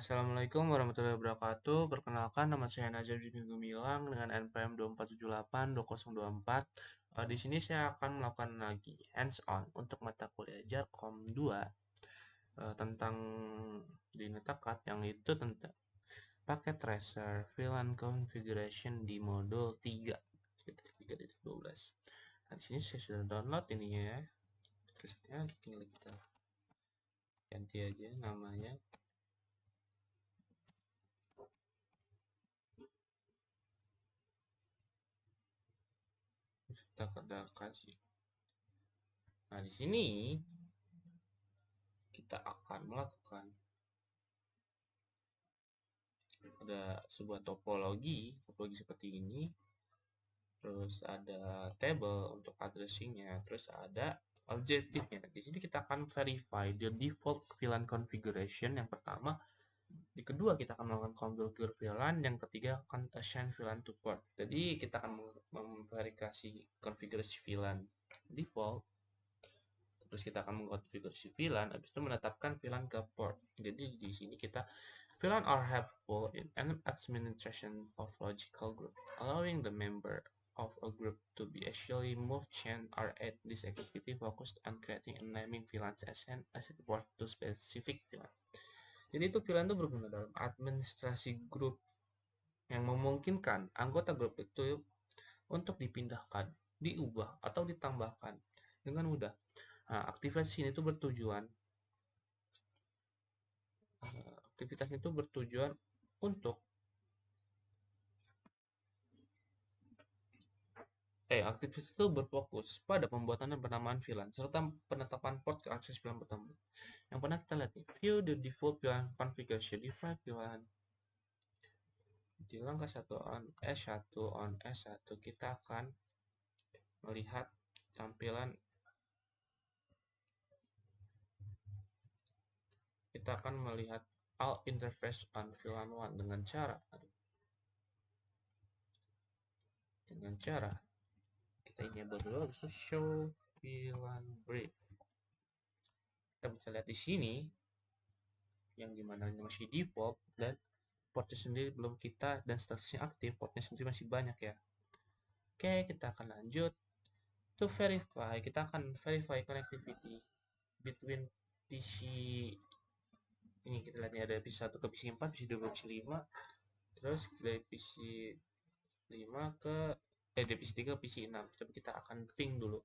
Assalamualaikum warahmatullahi wabarakatuh. Perkenalkan, nama saya Najamudin Gumilang dengan NPM 24782024. Di sini saya akan melakukan lagi hands-on untuk mata kuliah Jarkom 2 tentang di Netakat, yang itu tentang paket tracer VLAN configuration di modul 3 sekitar 3.12. Nah, di sini saya sudah download ininya ya. Presetnya tinggal kita ganti aja namanya. Kita kasih. Nah, di sini kita akan melakukan ada sebuah topologi seperti ini, terus ada table untuk addressingnya, terus ada objektifnya. Di sini kita akan verify the default VLAN configuration yang pertama, di kedua kita akan melakukan configure VLAN, yang ketiga akan assign VLAN to port. Jadi kita akan memverifikasi konfigurasi VLAN default, terus kita akan mengkonfigurasi VLAN, habis itu menetapkan VLAN ke port. Jadi di sini kita VLAN are helpful in an administration of logical group, allowing the member of a group to be actually move chain or add this activity focused on creating and naming VLANs as a port to specific VLAN. Jadi itu VLAN itu berguna dalam administrasi grup yang memungkinkan anggota grup itu untuk dipindahkan, diubah, atau ditambahkan dengan mudah. Nah, aktivitas itu bertujuan untuk aktivitas itu berfokus pada pembuatan dan penamaan VLAN serta penetapan port ke akses VLAN pertama. Yang pernah kita lihat nih, view the default VLAN configuration define VLAN. Di langkah 1 on S1 kita akan melihat tampilan, kita akan melihat all interface on VLAN 1 dengan cara kita enable dulu, habis itu show VLAN brief. Kita bisa lihat di sini yang dimana masih default dan portnya sendiri belum kita, dan statusnya aktif, portnya sendiri masih banyak ya. Oke, kita akan lanjut to verify. Kita akan verify connectivity between PC ini. Kita lihat nih, ada PC 1 ke PC 4, PC 2 ke PC 5, terus dari PC 5 ke dari PC 3 ke PC 6. Coba kita akan ping dulu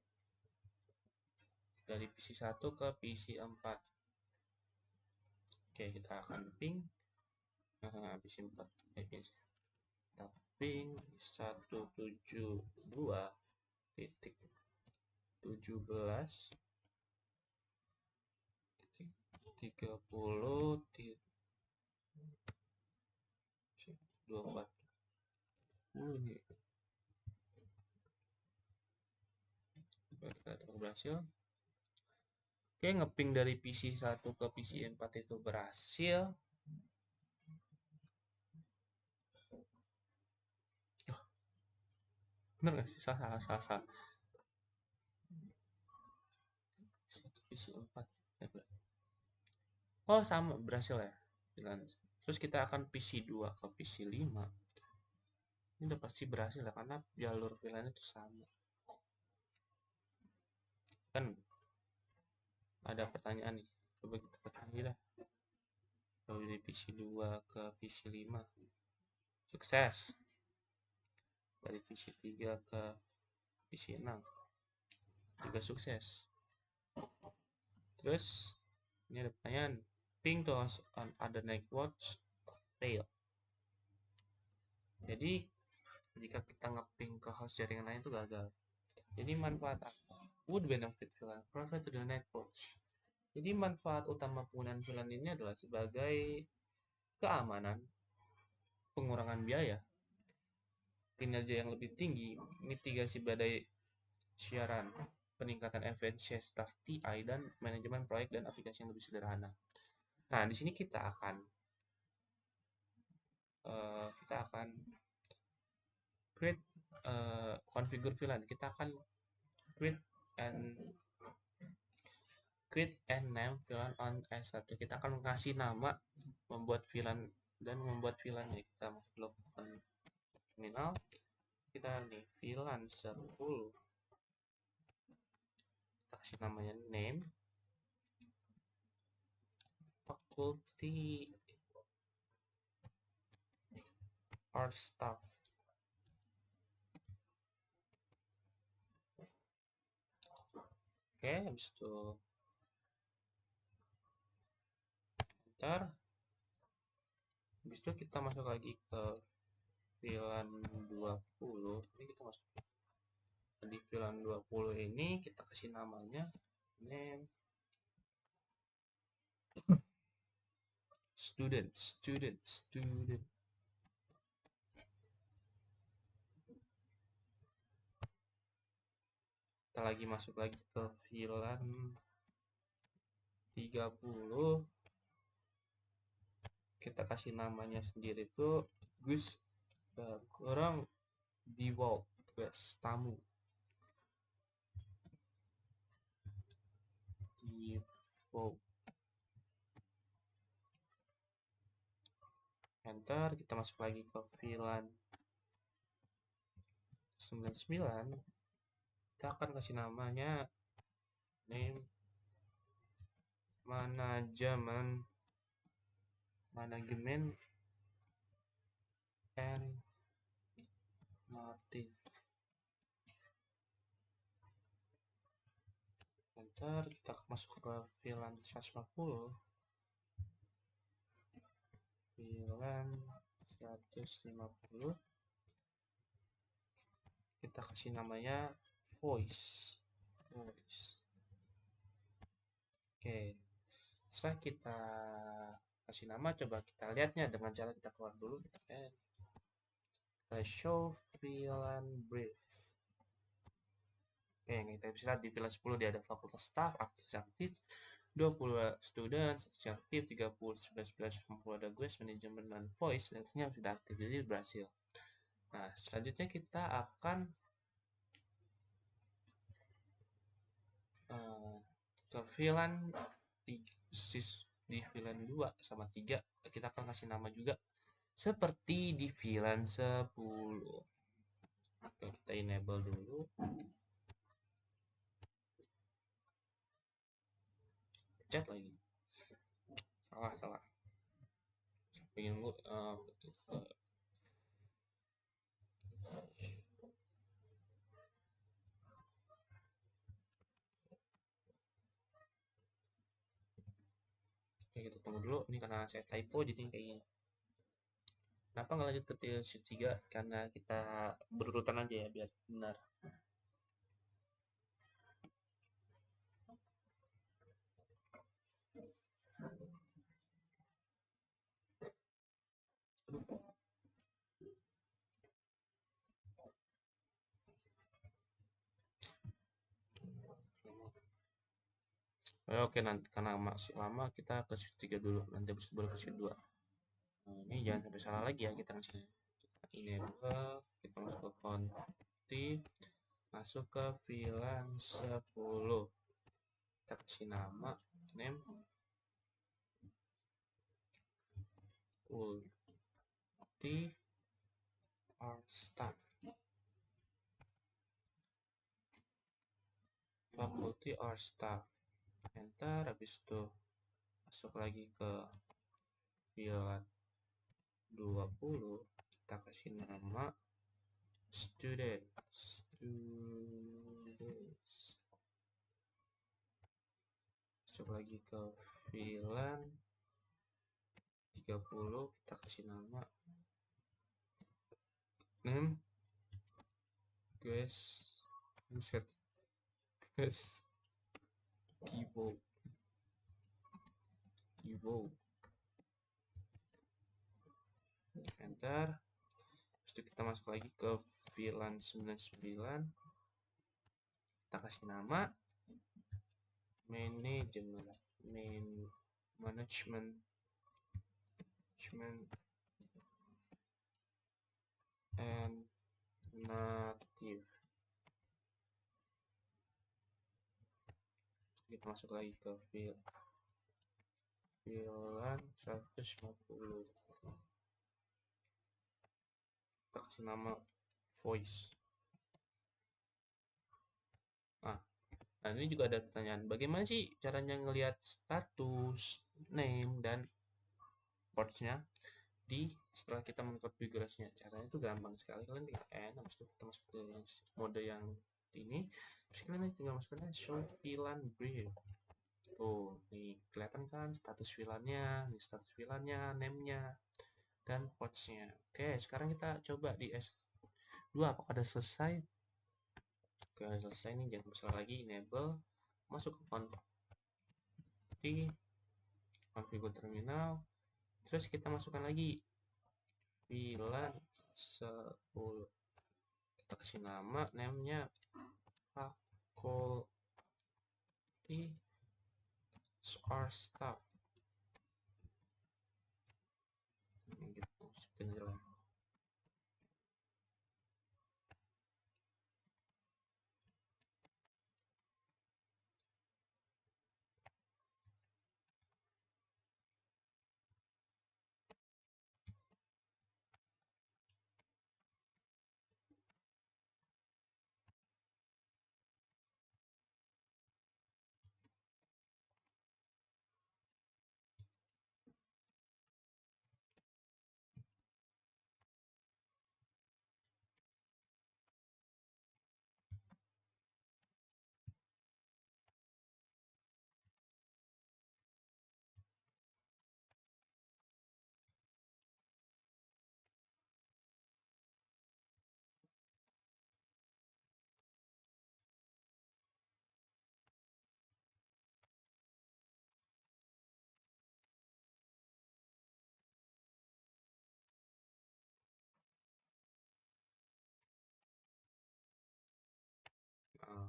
dari PC 1 ke PC 4. Oke, kita akan ping PC 4. Kita ping 172.17.30.24 ini. Kita berhasil. Oke, ngeping dari PC 1 ke PC 4 itu berhasil. Bener nggak sih? Salah. PC 4. Oh, sama, berhasil ya. Terus kita akan PC 2 ke PC 5. Ini udah pasti berhasil ya, karena jalur VLAN itu sama. Kan ada pertanyaan nih. Coba kita pertanyaan dah. Dari PC 2 ke PC 5. Sukses. Dari PC 3 ke PC 6. Juga sukses. Terus ini ada pertanyaan, ping to host on other networks fail. Jadi jika kita ngeping ke host jaringan lain itu gagal. Jadi manfaat apa? Would benefit VLAN provide to the network. Jadi manfaat utama penggunaan VLAN ini adalah sebagai keamanan, pengurangan biaya, kinerja yang lebih tinggi, mitigasi badai siaran, peningkatan efisiensi staff TI, dan manajemen proyek dan aplikasi yang lebih sederhana. Nah, di sini kita akan create configure VLAN. Kita akan create and create and name VLAN on S1. Kita akan mengasih nama, membuat VLAN dan membuat VLAN. Kita masuk ke terminal. Kita nih VLAN 10. Kita kasih namanya name, faculty or staff. Oke, habis itu enter. Habis itu kita masuk lagi ke VLAN 20. Ini kita masuk di VLAN 20 ini, kita kasih namanya name student. Kita lagi masuk lagi ke VLAN 30. Kita kasih namanya sendiri tuh Gus kurang default Gus tamu. Default. Enter. Kita masuk lagi ke VLAN 99. Kita akan kasih namanya name manajemen and native. Enter. Kita masuk ke VLAN 150. VLAN 150. Kita kasih namanya voice. Oke, setelah kita kasih nama, coba kita lihatnya dengan cara kita keluar dulu. Kita show VLAN brief. Oke, yang kita bisa lihat di VLAN 10 dia ada fakultas staff aktif, 20 students aktif, 30 11 60 ada guest manajemen dan voice, dan sudah aktif, jadi berhasil. Nah, selanjutnya kita akan ke VLAN di VLAN 2 sama 3 kita akan kasih nama juga seperti di VLAN 10. Oke, kita enable dulu. Chat lagi. Salah. Pengen gue Oke, kita tunggu dulu. Ini karena saya typo jadi kayak gini. Kenapa nggak lanjut ke sheet 3? Karena kita berurutan aja ya biar benar. Oke, nanti karena masih lama kita ke sheet 3 dulu, nanti habis itu baru ke sheet 2. Nah, ini jangan sampai salah lagi ya, kita ngasih enable, kita masuk ke konti, masuk ke VLAN 10. Kita kasih nama name faculty or staff. Faculty or staff. Enter. Habis itu masuk lagi ke VLAN 20. Kita kasih nama students. Masuk lagi ke VLAN 30. Kita kasih nama name guys Kivo. Enter. Terus kita masuk lagi ke VLAN 99. Kita kasih nama management and native. kita masuk lagi ke VLAN 150. Kita kasih nama voice. Nah, ini juga ada pertanyaan, bagaimana sih caranya ngelihat status, name, dan portsnya setelah kita mengkonfigurasinya? Caranya itu gampang sekali, kalian tinggal N, habis itu kita masuk ke mode yang ini, terus kalian tinggal masukkan show VLAN brief. Tuh, nih kelihatan kan status VLAN-nya, nih status VLAN-nya, name-nya, dan ports-nya. Oke, sekarang kita coba di S2 apakah sudah selesai. Oke, udah selesai nih, jangan lupa lagi enable, masuk ke configure terminal, terus kita masukkan lagi VLAN 10. Kita kasih nama, name-nya faculty or staff. Gitu, seperti ini lah. Nah,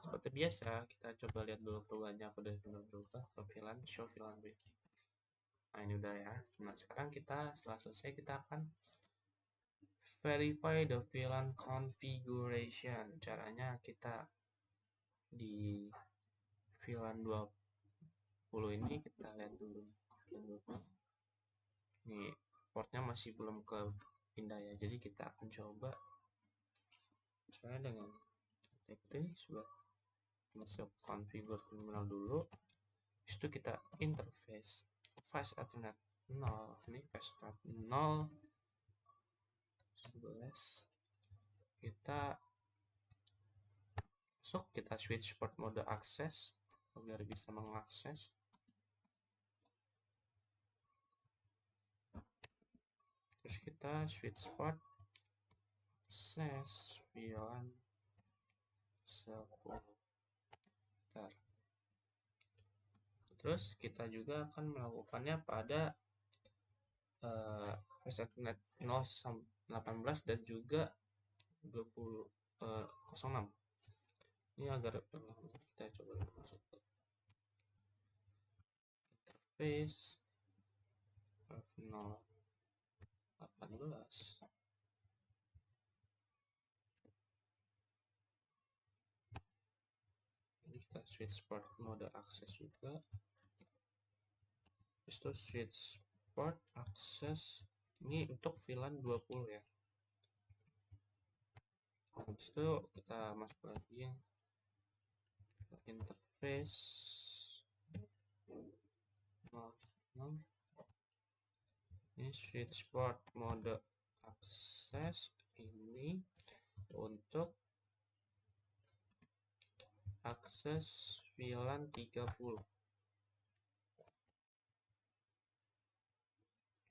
seperti biasa, kita coba lihat dulu perubahannya apa dari berubah ke VLAN show VLAN brief. Nah, ini udah ya. Nah, sekarang kita setelah selesai kita akan verify the VLAN configuration. Caranya kita di VLAN 20 ini kita lihat dulu. Nih, portnya masih belum ke pindah ya. Jadi kita akan coba caranya dengan ini sudah masuk configure terminal dulu. Itu kita interface fast ethernet 0. Ini fast ethernet 0 11. Kita masuk, kita switch port mode akses agar bisa mengakses. Terus kita switch port akses VLAN 10. Terus kita juga akan melakukannya pada Ethernet 0-18 dan juga 20.06. Ini agar kita coba masuk ke interface F018. Ini kita switch port mode akses juga. Terus itu switch port akses ini untuk VLAN 20 ya. Habis itu kita masuk lagi ke interface 06. Ini switch port mode akses ini untuk akses VLAN 30.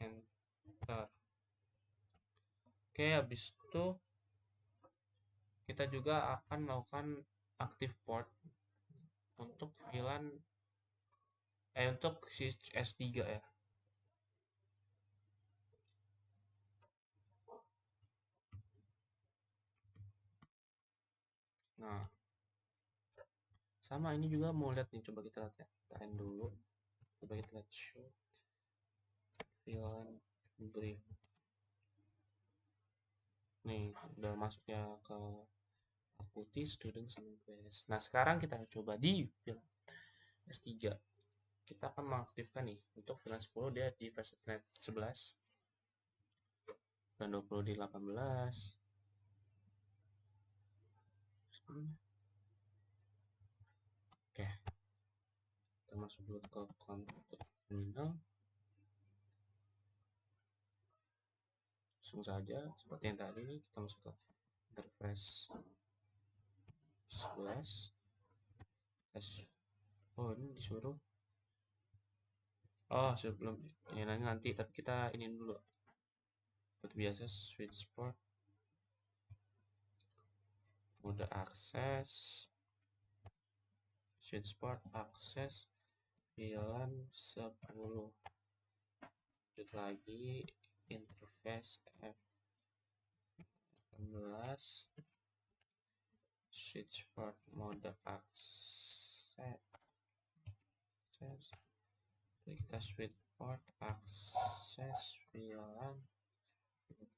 Enter. Oke, habis itu kita juga akan melakukan active port untuk VLAN untuk S3 ya. Nah, sama ini juga mau lihat nih, coba kita lihat ya. Kita end dulu. Coba kita lihat show VLAN brief. Nih, udah masuknya ke faculty, student, sama class. Nah, sekarang kita coba di S3. Kita akan mengaktifkan nih untuk VLAN 10 dia di VSNet 11 dan 20 di 18. Oke, kita masuk dulu ke konfig terminal. Langsung saja seperti yang tadi nih, kita masuk ke interface 11. Oh, ini disuruh. Oh, sebelum ya nanti tapi kita ini dulu. Seperti biasa switch port, mode akses, switch port akses VLAN 10. Lanjut lagi interface F16, switch port mode akses, kita switch port akses VLAN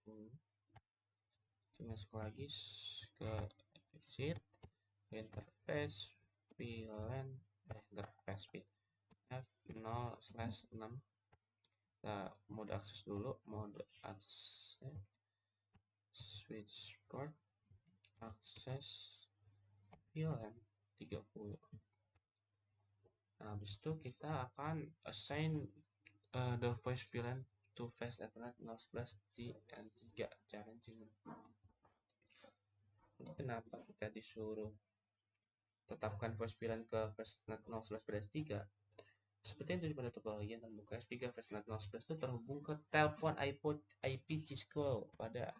20. Kita masuk lagi ke exit interface VLAN interface F0/6. Kita mode akses dulu, mode akses switch port akses VLAN 30. Nah, habis itu kita akan assign the voice VLAN to face Ethernet 011 di N3 challenging. Kenapa kita disuruh tetapkan voice VLAN ke face Ethernet 011 pada S3? Seperti yang tadi pada topologi yang terbuka S3 VSNet 011 itu terhubung ke telepon IP Cisco. Pada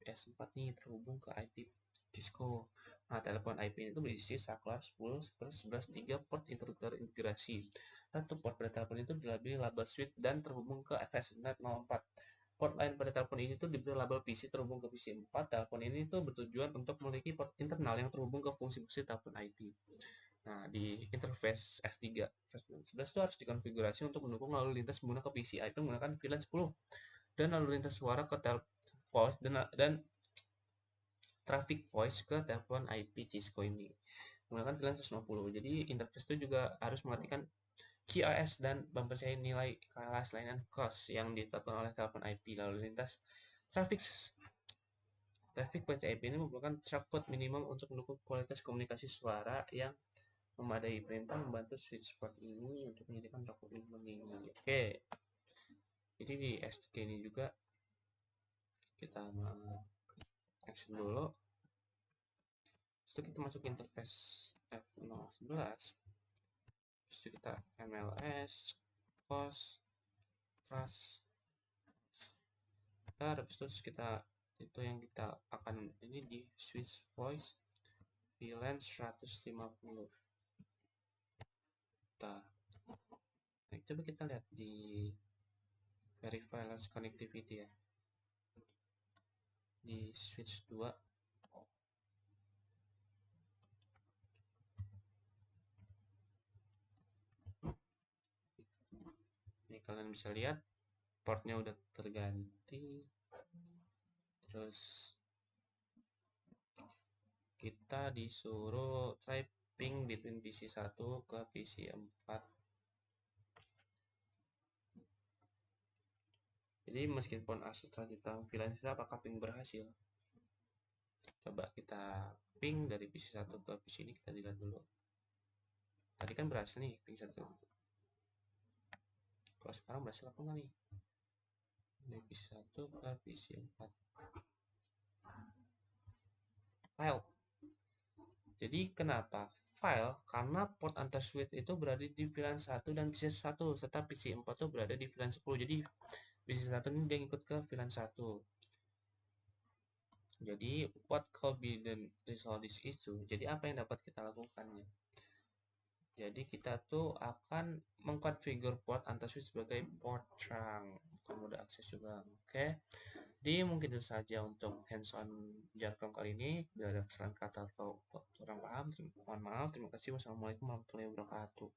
S4 nih terhubung ke IP Cisco. Nah, telepon IP itu berisi saklar 10/11/3 port terintegrasi. Satu port pada telepon itu diberi label switch dan terhubung ke VSNet 04. Port lain pada telepon ini tuh diberi label PC terhubung ke PC 4. Telepon ini tuh bertujuan untuk memiliki port internal yang terhubung ke fungsi-fungsi telepon IP. Nah, di interface S3 VSNet 11 itu harus dikonfigurasi untuk mendukung lalu lintas menggunakan PCI itu menggunakan VLAN 10 dan lalu lintas suara ke voice dan traffic voice ke telepon IP Cisco ini menggunakan VLAN 150. Jadi interface itu juga harus mematikan QoS dan mempercayai nilai kelas layanan cost yang ditetapkan oleh telepon IP lalu lintas traffic voice IP ini merupakan throughput minimum untuk mendukung kualitas komunikasi suara yang memadai. Perintah membantu switch port ini untuk menyediakan throughput minimum. Oke, jadi di S3 ini juga kita action dulu. Setelah kita masuk interface F011, terus kita MLS, cost, trust, habis itu kita itu yang kita akan ini di switch voice VLAN 150. Nah, coba kita lihat di verify last connectivity ya, di switch 2. Nih kalian bisa lihat portnya udah terganti, terus kita disuruh try ping between PC 1 ke PC 4. Jadi meskipun setelah kita VLAN apakah ping berhasil, coba kita ping dari PC 1 ke PC ini, kita lihat dulu. Tadi kan berhasil nih ping 1. Kalau sekarang berhasil apa enggak nih? Dari PC 1 ke PC 4. File. Jadi kenapa file? Karena port antar switch itu berada di VLAN 1 dan PC 1 serta PC 4 itu berada di VLAN 10. Jadi PC 1 ini dia ikut ke VLAN 1. Jadi what could be the resolve this issue? Jadi apa yang dapat kita lakukannya? Jadi kita tuh akan mengkonfigur port antar switch sebagai port trunk, bukan mode akses juga. Oke. Jadi mungkin itu saja untuk hands-on jargon kali ini. Bila ada kesalahan kata atau kurang paham, mohon maaf. Terima kasih. Wassalamualaikum warahmatullahi wabarakatuh.